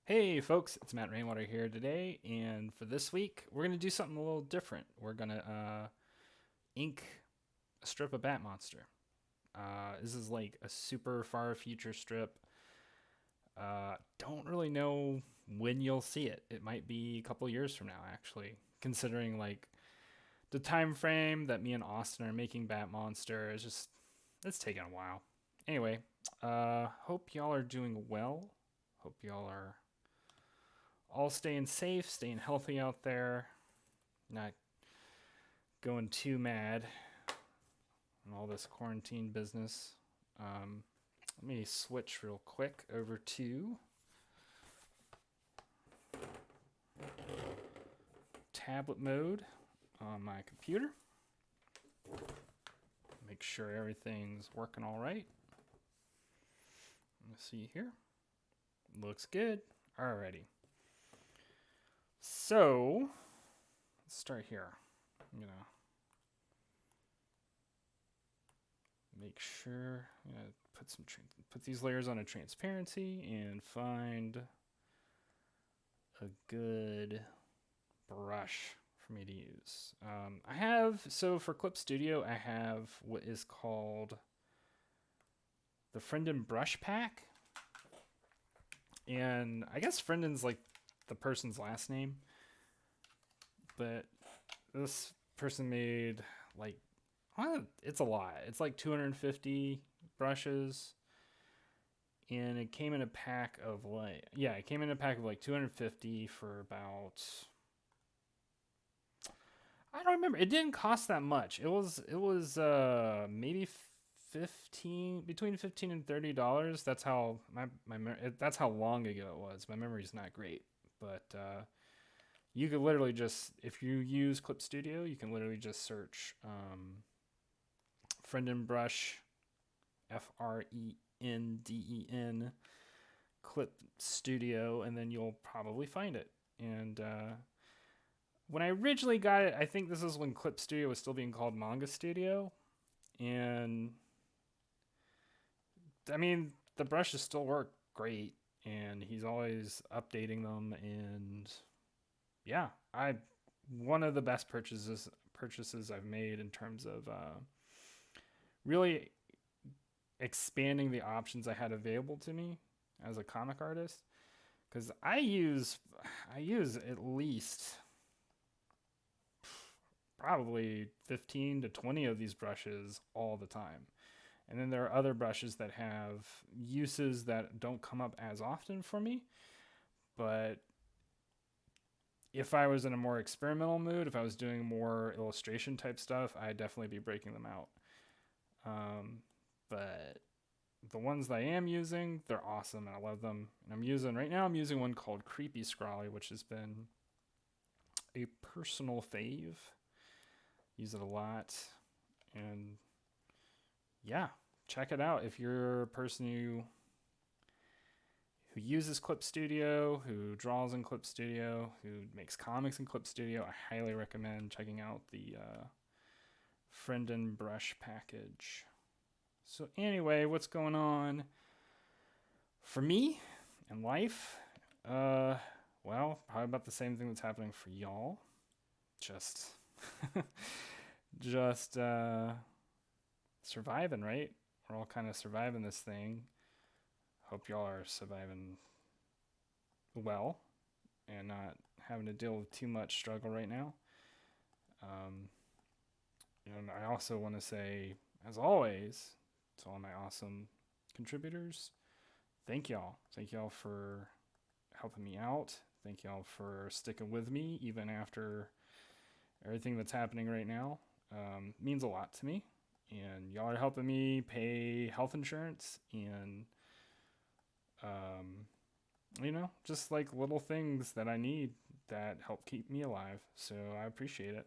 Hey folks, it's Matt Rainwater here today, and for this week, we're going to do something a little different. We're going to ink a strip of Batmonster. This is like a super far future strip. Don't really know when you'll see it. It might be a couple years from now, actually, considering like the time frame that me and Austin are making Batmonster. It's taking a while. Anyway, hope y'all are doing well. Hope y'all are all staying safe, staying healthy out there, not going too mad on all this quarantine business. Let me switch real quick over to tablet mode on my computer. Make sure everything's working all right. Let's see here. Looks good. Alrighty. So, let's start here. I'm gonna make sure put these layers on a transparency and find a good brush for me to use. For Clip Studio, I have what is called the Frenden Brush Pack, and I guess Frenden's like the person's last name, but this person made like, well, it's a lot. It's like 250 brushes, and it came in a pack of like 250 for about, I don't remember. It didn't cost that much. It was maybe 15 between 15 and $30. That's how that's how long ago it was. My memory's not great, but you could literally just, if you use Clip Studio, you can literally just search Frenden Brush, Frenden Clip Studio, and then you'll probably find it. And when I originally got it, I think this is when Clip Studio was still being called Manga Studio, and I mean the brushes still work great, and he's always updating them, and yeah, I one of the best purchases I've made in terms of really expanding the options I had available to me as a comic artist, because I use at least probably 15 to 20 of these brushes all the time. And then there are other brushes that have uses that don't come up as often for me, but if I was in a more experimental mood, if I was doing more illustration type stuff, I'd definitely be breaking them out. But the ones that I am using, they're awesome and I love them. And I'm using one called Creepy Scrawly, which has been a personal fave. Use it a lot. And yeah, check it out if you're a person who uses Clip Studio, who draws in Clip Studio, who makes comics in Clip Studio. I highly recommend checking out the Frenden Brush package. So anyway, what's going on for me in life? Well, probably about the same thing that's happening for y'all. Just, just surviving, right? We're all kind of surviving this thing. Hope y'all are surviving well and not having to deal with too much struggle right now. Um, and I also want to say, as always, to all my awesome contributors, thank y'all. Thank y'all for helping me out. Thank y'all for sticking with me even after everything that's happening right now. Means a lot to me. And y'all are helping me pay health insurance and, just like little things that I need that help keep me alive. So I appreciate it.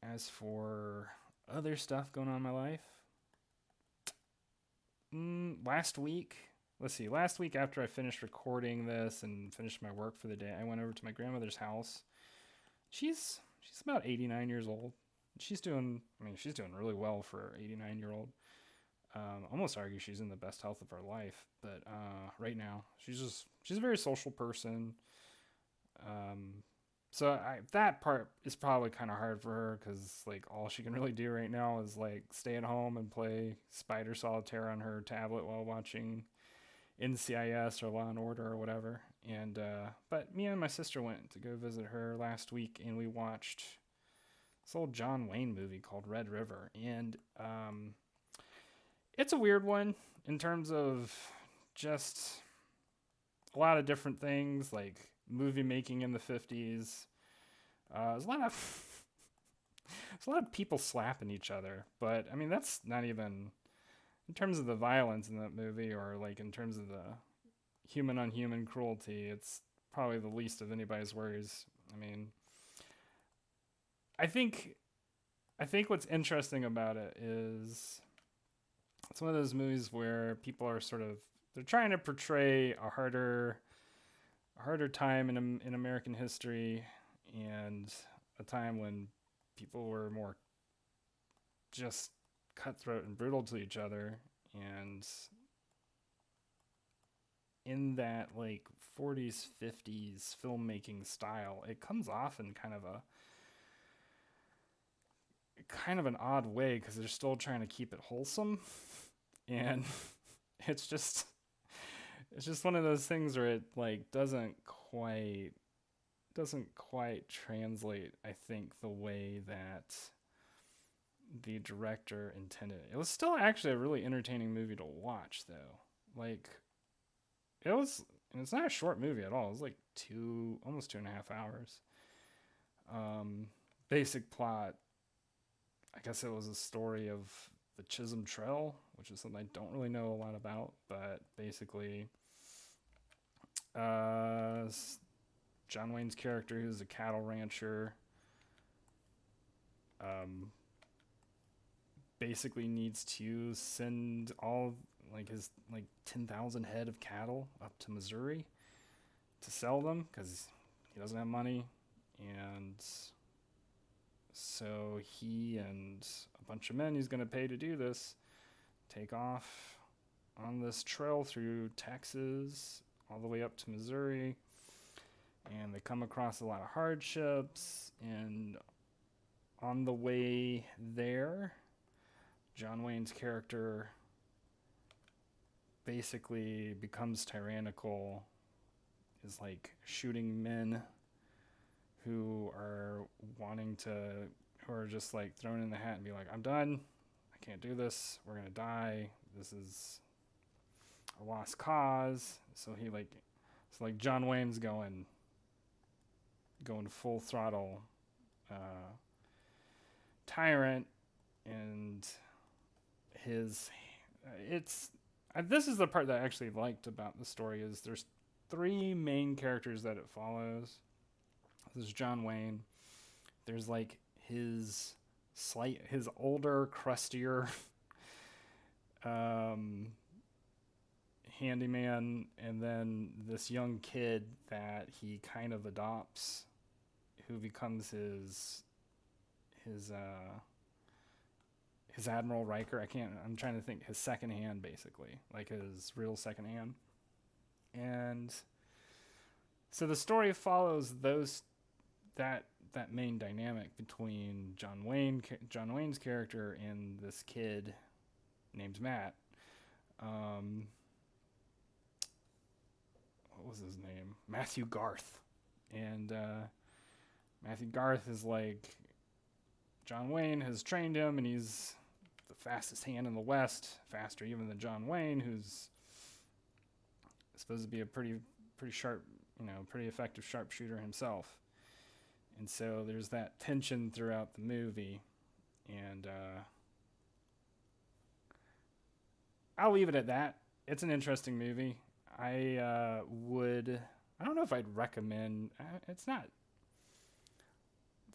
As for other stuff going on in my life, last week after I finished recording this and finished my work for the day, I went over to my grandmother's house. She's about 89 years old. She's doing really well for an 89-year-old. Almost argue she's in the best health of her life, but right now she's a very social person. Um, that part is probably kind of hard for her because like all she can really do right now is like stay at home and play Spider Solitaire on her tablet while watching NCIS or Law and Order or whatever. And but me and my sister went to go visit her last week, and we watched this old John Wayne movie called Red River, and it's a weird one in terms of just a lot of different things like movie making in the 50s. There's a lot of people slapping each other, but I mean that's not even in terms of the violence in that movie or like in terms of the human on human cruelty. It's probably the least of anybody's worries. I mean, I think I think what's interesting about it is it's one of those movies where people are sort of they're trying to portray a harder time in American history and a time when people were more just cutthroat and brutal to each other, and in that like 40s 50s filmmaking style it comes off in kind of an odd way because they're still trying to keep it wholesome, and it's just it's just one of those things where it like doesn't quite translate, I think, the way that the director intended. It was still actually a really entertaining movie to watch though. Like it was, and it's not a short movie at all. It was like almost 2.5 hours. Basic plot, I guess it was a story of the Chisholm Trail, which is something I don't really know a lot about, but basically uh John Wayne's character, who's a cattle rancher, um, basically needs to send all like his like 10,000 head of cattle up to Missouri to sell them because he doesn't have money, and so he and a bunch of men he's going to pay to do this take off on this trail through Texas all the way up to Missouri, and they come across a lot of hardships, and on the way there John Wayne's character basically becomes tyrannical, is like shooting men who are who are just like thrown in the hat and be like, I'm done, I can't do this, we're gonna die, this is a lost cause. So like John Wayne's going full throttle tyrant, and his it's this is the part that I actually liked about the story is there's three main characters that it follows. There's John Wayne, there's like his older crustier handyman, and then this young kid that he kind of adopts who becomes his Admiral Riker. I'm trying to think, his second hand, basically, like his real second hand. And so the story follows that main dynamic between John Wayne's character and this kid named Matt. What was his name? Matthew Garth. And Matthew Garth is like, John Wayne has trained him, and he's the fastest hand in the West, faster even than John Wayne, who's supposed to be a pretty sharp, pretty effective sharpshooter himself. And so there's that tension throughout the movie, and I'll leave it at that. It's an interesting movie. I don't know if I'd recommend. It's not.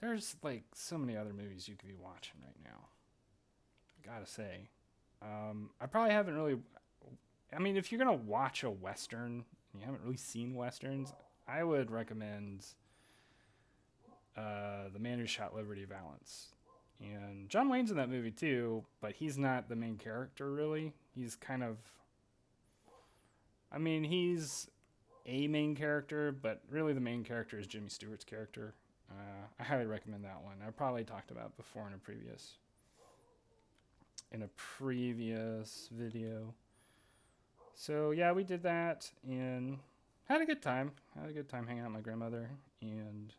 There's like so many other movies you could be watching right now, I gotta say. I probably haven't really. I mean, if you're gonna watch a Western and you haven't really seen Westerns, I would recommend The Man Who Shot Liberty Valance. And John Wayne's in that movie too, but he's not the main character really. He's kind of, I mean, he's a main character, but really the main character is Jimmy Stewart's character. I highly recommend that one. I probably talked about it before in a previous video. So yeah, we did that and had a good time. Had a good time hanging out with my grandmother, and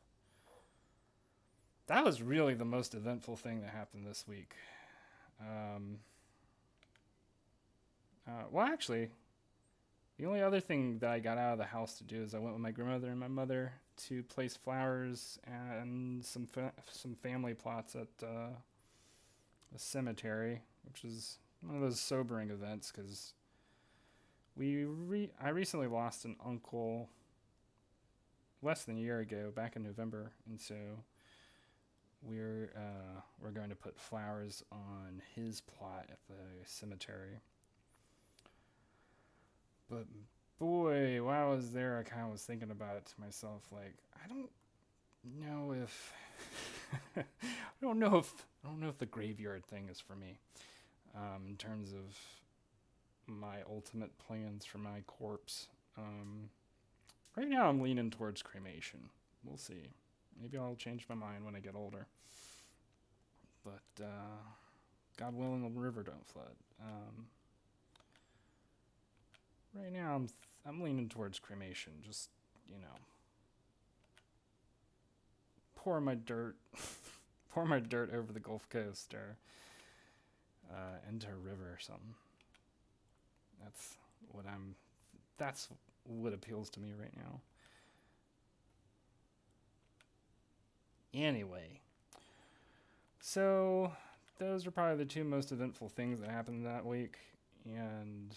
that was really the most eventful thing that happened this week. Well, actually, the only other thing that I got out of the house to do is I went with my grandmother and my mother to place flowers and some family plots at a cemetery, which is one of those sobering events because I recently lost an uncle less than a year ago, back in November, and so we're going to put flowers on his plot at the cemetery. But boy, while I was there, I kind of was thinking about it to myself, like, I don't know if I don't know if the graveyard thing is for me, in terms of my ultimate plans for my corpse. Right now I'm leaning towards cremation. We'll see. Maybe I'll change my mind when I get older. But God willing, the river don't flood. Right now I'm leaning towards cremation. Just, pour my dirt over the Gulf Coast or into a river or something. That's what appeals to me right now. Anyway, so those are probably the two most eventful things that happened that week, and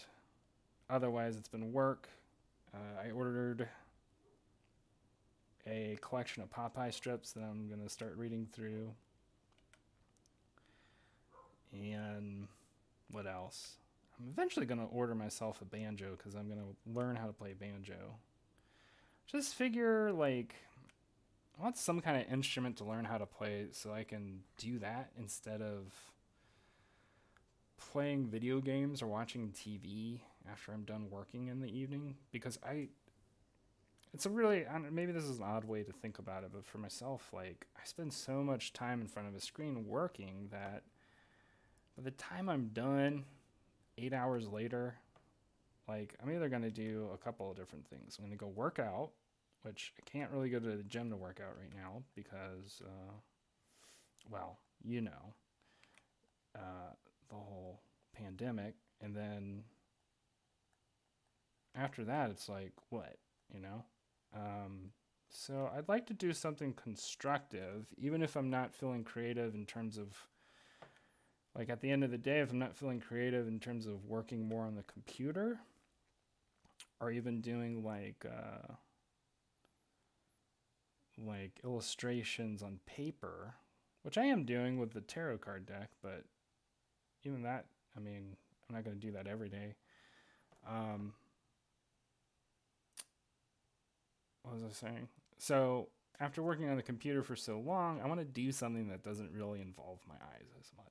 otherwise it's been work. I ordered a collection of Popeye strips that I'm going to start reading through. And what else? I'm eventually going to order myself a banjo because I'm going to learn how to play banjo. Just figure, like, I want some kind of instrument to learn how to play so I can do that instead of playing video games or watching TV after I'm done working in the evening. Because it's a really, maybe this is an odd way to think about it, but for myself, like, I spend so much time in front of a screen working that by the time I'm done, 8 hours later, like, I'm either going to do a couple of different things. I'm going to go work out, which I can't really go to the gym to work out right now because, the whole pandemic. And then after that, it's like, what, So I'd like to do something constructive, even if I'm not feeling creative in terms of, like, at the end of the day, if I'm not feeling creative in terms of working more on the computer or even doing like illustrations on paper, which I am doing with the tarot card deck, but even that, I mean, I'm not going to do that every day. What was I saying? So after working on the computer for so long, I want to do something that doesn't really involve my eyes as much.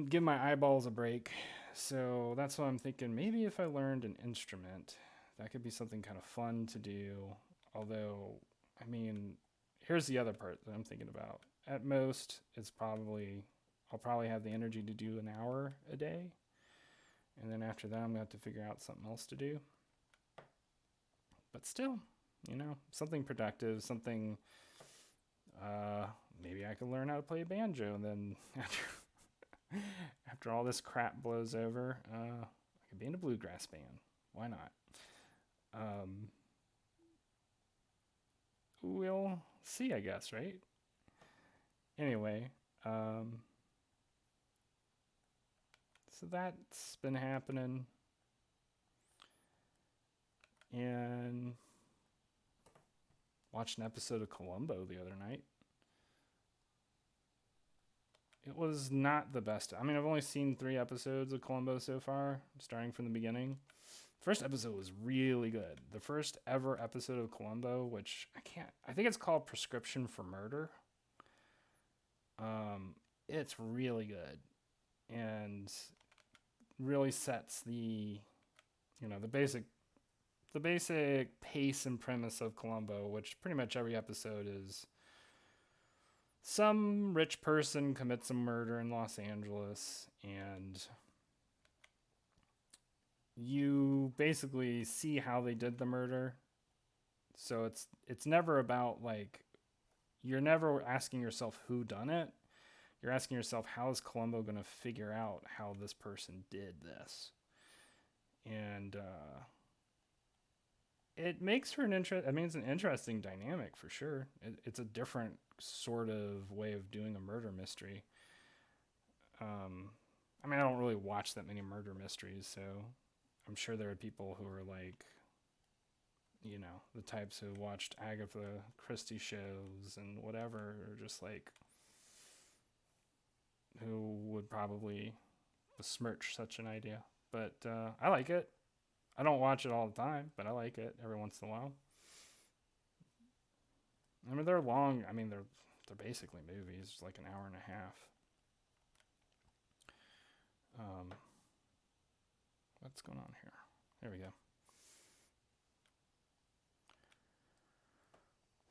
Give my eyeballs a break. So that's why I'm thinking maybe if I learned an instrument, that could be something kind of fun to do. Although, I mean, here's the other part that I'm thinking about. At most, I'll probably have the energy to do an hour a day. And then after that, I'm going to have to figure out something else to do. But still, something productive, something, maybe I could learn how to play a banjo, and then after all this crap blows over, I could be in a bluegrass band. Why not? We'll see, I guess, right? Anyway, so that's been happening. And watched an episode of Columbo the other night. It was not the best. I mean, I've only seen 3 episodes of Columbo so far, starting from the beginning. First episode was really good. The first ever episode of Columbo, which I think it's called Prescription for Murder. It's really good and really sets the basic pace and premise of Columbo, which pretty much every episode is some rich person commits a murder in Los Angeles, and you basically see how they did the murder. So it's never about like, you're never asking yourself who done it. You're asking yourself, how is Columbo going to figure out how this person did this? And it makes for it's an interesting dynamic for sure. It's a different sort of way of doing a murder mystery. I don't really watch that many murder mysteries, so I'm sure there are people who are like, the types who watched Agatha Christie shows and whatever, or just like, who would probably besmirch such an idea. But I like it. I don't watch it all the time, but I like it every once in a while. They're long. They're basically movies, like an hour and a half. What's going on here? There we go.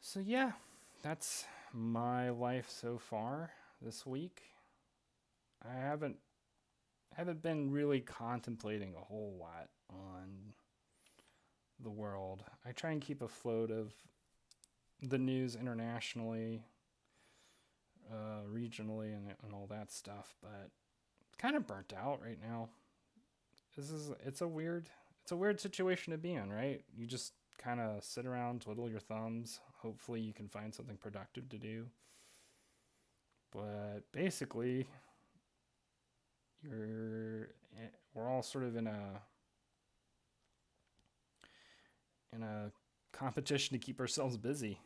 So yeah, that's my life so far this week. I haven't been really contemplating a whole lot on the world. I try and keep afloat of the news internationally, regionally, and all that stuff, but kind of burnt out right now. It's a weird situation to be in, right? You just kind of sit around, twiddle your thumbs. Hopefully you can find something productive to do. But basically, we're all sort of in a competition to keep ourselves busy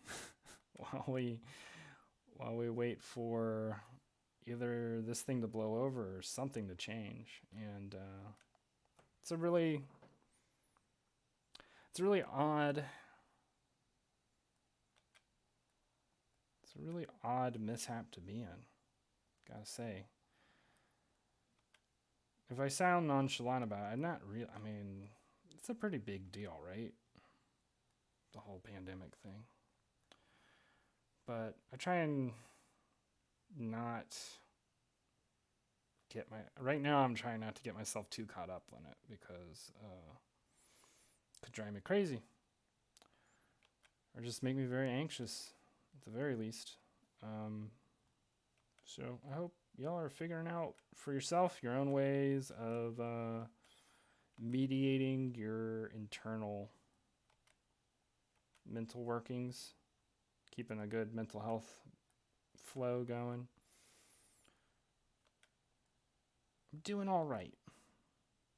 while we wait for either this thing to blow over or something to change. And it's a really odd mishap to be in, gotta say. If I sound nonchalant about it, I'm not real. It's a pretty big deal, right? The whole pandemic thing. But I try and not right now I'm trying not to get myself too caught up on it, because it could drive me crazy. Or just make me very anxious, at the very least. So I hope y'all are figuring out for yourself your own ways of mediating your internal mental workings, keeping a good mental health flow going. I'm doing all right.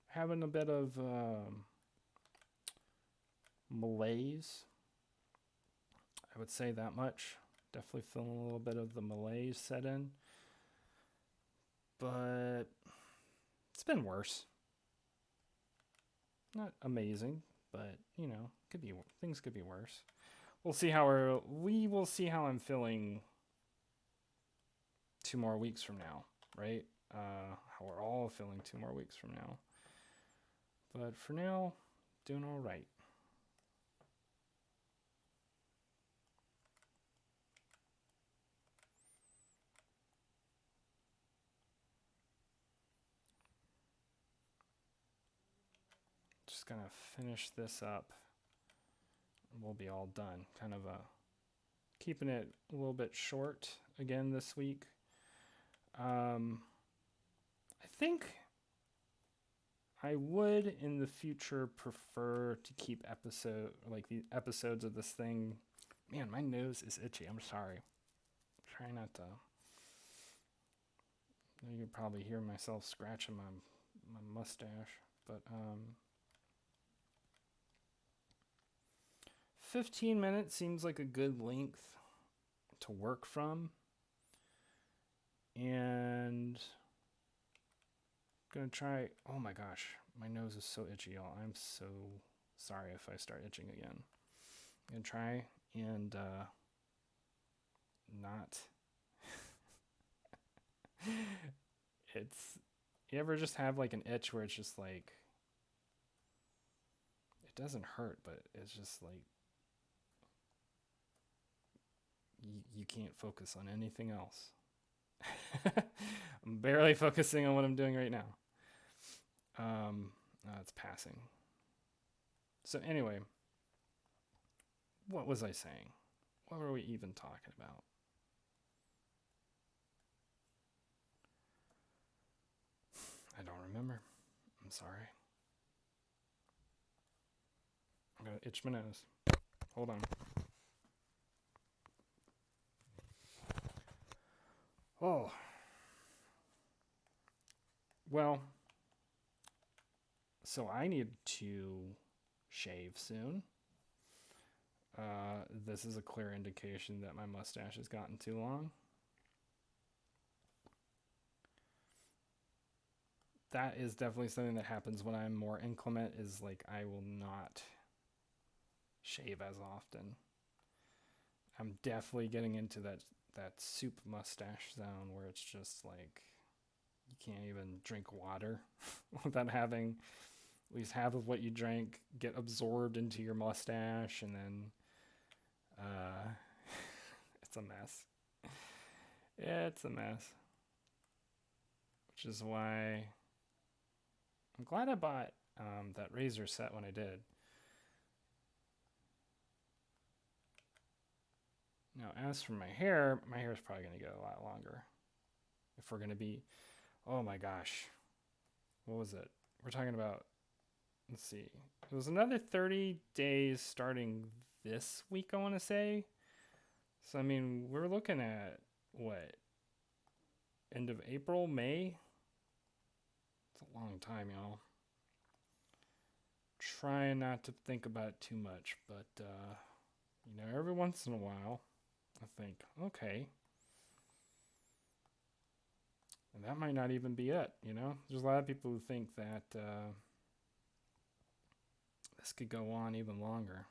Having a bit of malaise, I would say that much. Definitely feeling a little bit of the malaise set in. But it's been worse. Not amazing, but things could be worse. We will see how I'm feeling 2 more weeks from now, right? How we're all feeling 2 more weeks from now. But for now, doing all right. Just gonna finish this up. We'll be all done. Kind of keeping it a little bit short again this week. I think I would in the future prefer to keep the episodes of this thing. Man, my nose is itchy. I'm sorry. Try not to. You can probably hear myself scratching my mustache, but 15 minutes seems like a good length to work from. And I'm gonna try. Oh my gosh, my nose is so itchy, y'all. I'm so sorry if I start itching again. I'm gonna try and not It's, you ever just have like an itch where it's just like, it doesn't hurt, but it's just like, you can't focus on anything else. I'm barely focusing on what I'm doing right now. It's passing. So anyway, what was I saying? What were we even talking about? I don't remember. I'm sorry. I'm gonna itch my nose. Hold on. Oh. Well, so I need to shave soon. This is a clear indication that my mustache has gotten too long. That is definitely something that happens when I'm more inclement, is like I will not shave as often. I'm definitely getting into that soup mustache zone where it's just like you can't even drink water without having at least half of what you drank get absorbed into your mustache, and then it's a mess. It's a mess. Which is why I'm glad I bought that razor set when I did. Now, as for my hair is probably going to get a lot longer. If we're going to be, oh my gosh, what was it? We're talking about, let's see. It was another 30 days starting this week, I want to say. So, I mean, we're looking at what? End of April, May? It's a long time, y'all. Trying not to think about it too much, but, you know, every once in a while, I think, okay. And that might not even be it, you know? There's a lot of people who think that this could go on even longer,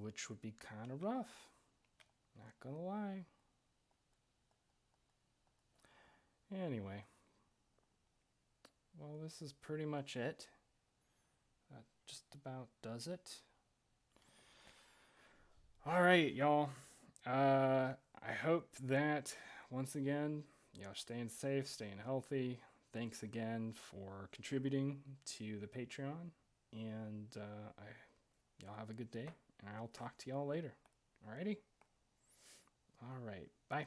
which would be kind of rough. Not gonna lie. Anyway, well, this is pretty much it. That just about does it. All right, y'all. I hope that, once again, y'all staying safe, staying healthy. Thanks again for contributing to the Patreon. And y'all have a good day. And I'll talk to y'all later. Alrighty? All right. Bye.